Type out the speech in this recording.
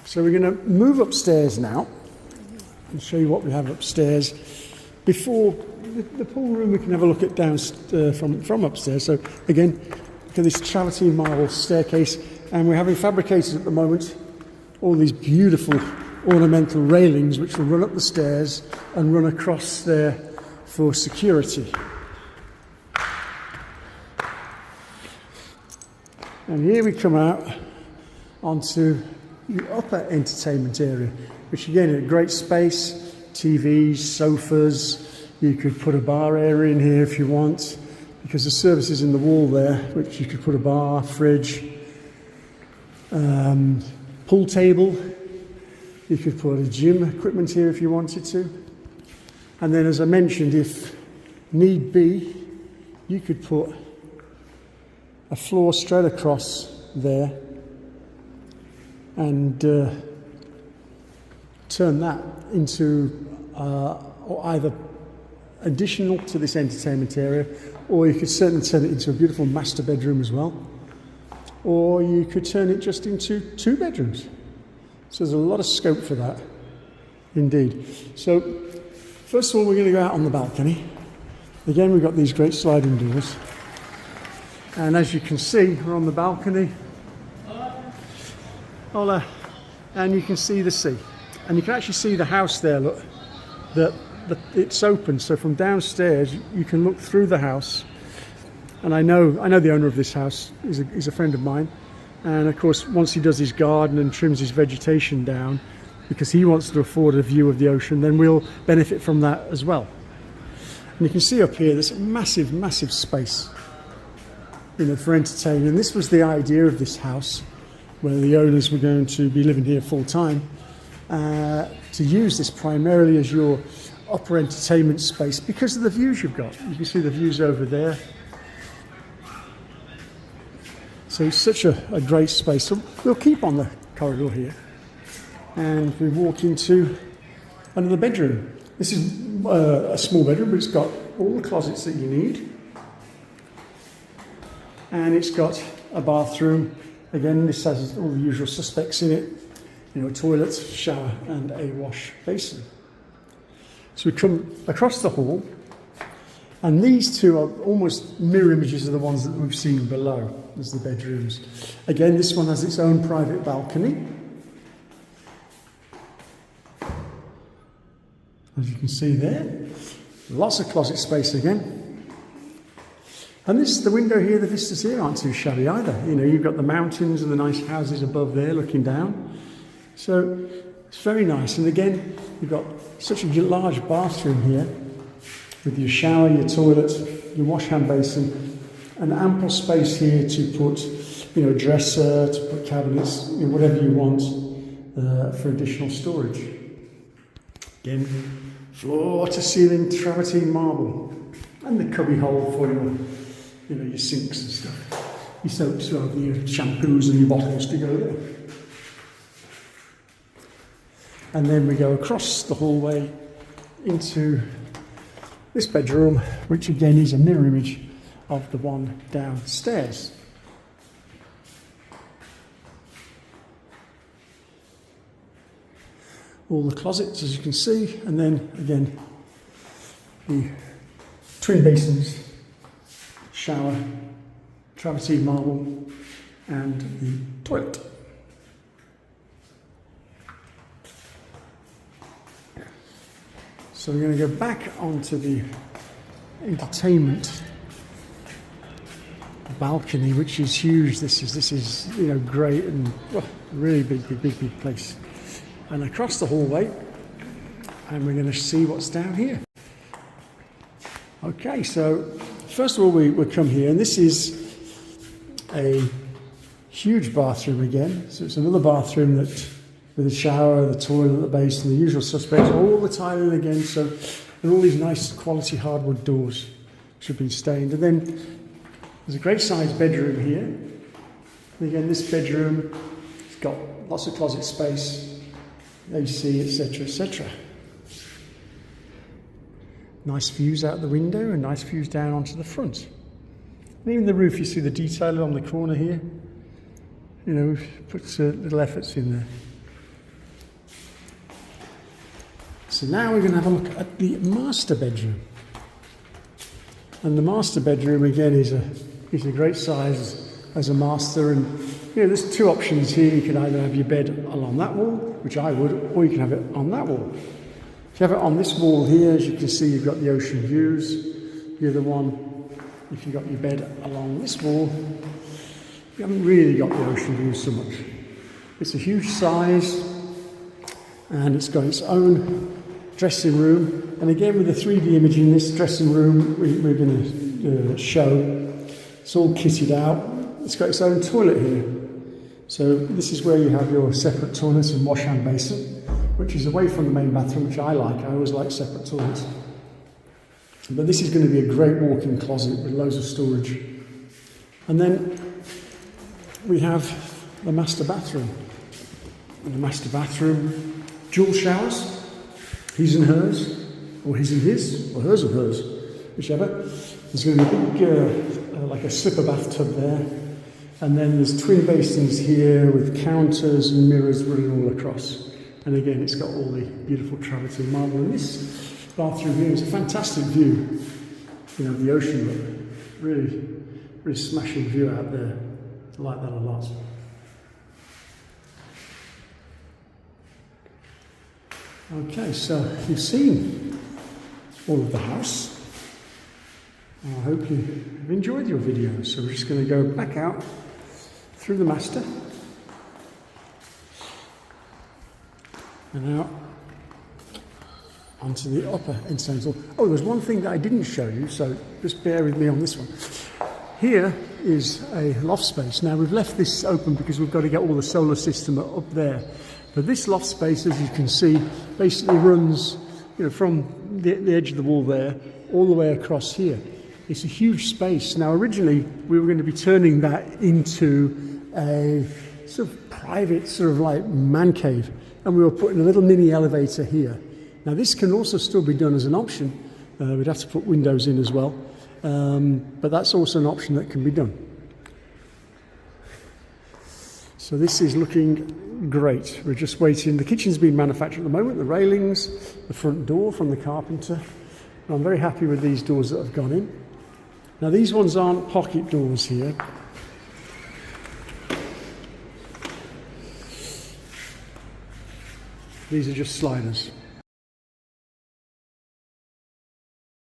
So we're going to move upstairs now and show you what we have upstairs. Before the pool room, we can have a look at down from upstairs. So again, look at this travertine marble staircase, and we're having fabricated at the moment all these beautiful ornamental railings which will run up the stairs and run across there for security. And here we come out onto the upper entertainment area, which again is a great space, TVs, sofas. You could put a bar area in here if you want, because the service is in the wall there, which you could put a bar, fridge, pool table. You could put a gym equipment here if you wanted to. And then, as I mentioned, if need be, you could put a floor straight across there and turn that into either additional to this entertainment area, or you could certainly turn it into a beautiful master bedroom as well, or you could turn it just into 2 bedrooms. So there's a lot of scope for that, indeed. So first of all, we're going to go out on the balcony. Again, we've got these great sliding doors, and as you can see, we're on the balcony. Hola. And you can see the sea, and you can actually see the house there. Look, it's open, so from downstairs you can look through the house. And I know the owner of this house is a friend of mine, and of course once he does his garden and trims his vegetation down, because he wants to afford a view of the ocean, then we'll benefit from that as well. And you can see up here there's a massive space, for entertaining. And this was the idea of this house, where the owners were going to be living here full time, to use this primarily as your upper entertainment space because of the views you've got. You can see the views over there. So it's such a great space. So we'll keep on the corridor here, and we walk into another bedroom. This is a small bedroom, but it's got all the closets that you need, and it's got a bathroom. Again, this has all the usual suspects in it, a toilet, shower, and a wash basin. So we come across the hall, and these two are almost mirror images of the ones that we've seen below as the bedrooms. Again, this one has its own private balcony. As you can see there, lots of closet space again. And the window here, the vistas here aren't too shabby either. You've got the mountains and the nice houses above there looking down. So it's very nice. And again, you've got such a large bathroom here with your shower, your toilet, your wash hand basin, and ample space here to put, a dresser, to put cabinets, whatever you want for additional storage. Again, floor to ceiling travertine marble, and the cubby hole for your sinks and stuff. Your soaps, your shampoos and your bottles to go there. And then we go across the hallway into this bedroom, which again is a mirror image of the one downstairs. All the closets, as you can see, and then again the twin basins, shower, travertine marble, and the toilet. So we're going to go back onto the entertainment balcony, which is huge. This is great, and really big place. And across the hallway, and we're going to see what's down here. Okay, so first of all, we come here, and this is a huge bathroom again. So it's another bathroom with a shower, the toilet, the basin, the usual suspects, all the tiling again. So, and all these nice quality hardwood doors which have been stained. And then there's a great sized bedroom here. And again, this bedroom has got lots of closet space, AC, etc., etc. Nice views out the window and nice views down onto the front. And even the roof, you see the detail on the corner here. We've put little efforts in there. So now we're going to have a look at the master bedroom. And the master bedroom again is a great size as a master, and there's two options here. You can either have your bed along that wall, which I would, or you can have it on that wall. If you have it on this wall here, as you can see, you've got the ocean views. The other one, if you've got your bed along this wall, you haven't really got the ocean views so much. It's a huge size, and it's got its own dressing room. And again, with the 3D image in this dressing room, we're going to show, it's all kitted out. It's got its own toilet here. So this is where you have your separate toilets and wash hand basin, which is away from the main bathroom, which I like. I always like separate toilets. But this is going to be a great walk-in closet with loads of storage. And then we have the master bathroom. In the master bathroom, dual showers, his and hers, or his and his, or hers and hers, whichever. There's going to be a big, like a slipper bathtub there. And then there's twin basins here with counters and mirrors running all across. And again, it's got all the beautiful travertine marble. And this bathroom here is a fantastic view, of the ocean. Look. Really smashing view out there. I like that a lot. Okay, so you've seen all of the house. I hope you've enjoyed your video. So we're just going to go back out through the master and out onto the upper ensuite. Oh, there's one thing that I didn't show you, so just bear with me on this one. Here is a loft space. Now we've left this open because we've got to get all the solar system up there. But this loft space, as you can see, basically runs from the edge of the wall there all the way across here. It's a huge space. Now originally we were going to be turning that into a sort of private sort of like man cave, and we were putting a little mini elevator here. Now this can also still be done as an option. We'd have to put windows in as well, but that's also an option that can be done. So this is looking great. We're just waiting. The kitchen's being manufactured at the moment, the railings, the front door from the carpenter. And I'm very happy with these doors that have gone in. Now these ones aren't pocket doors here. These are just sliders.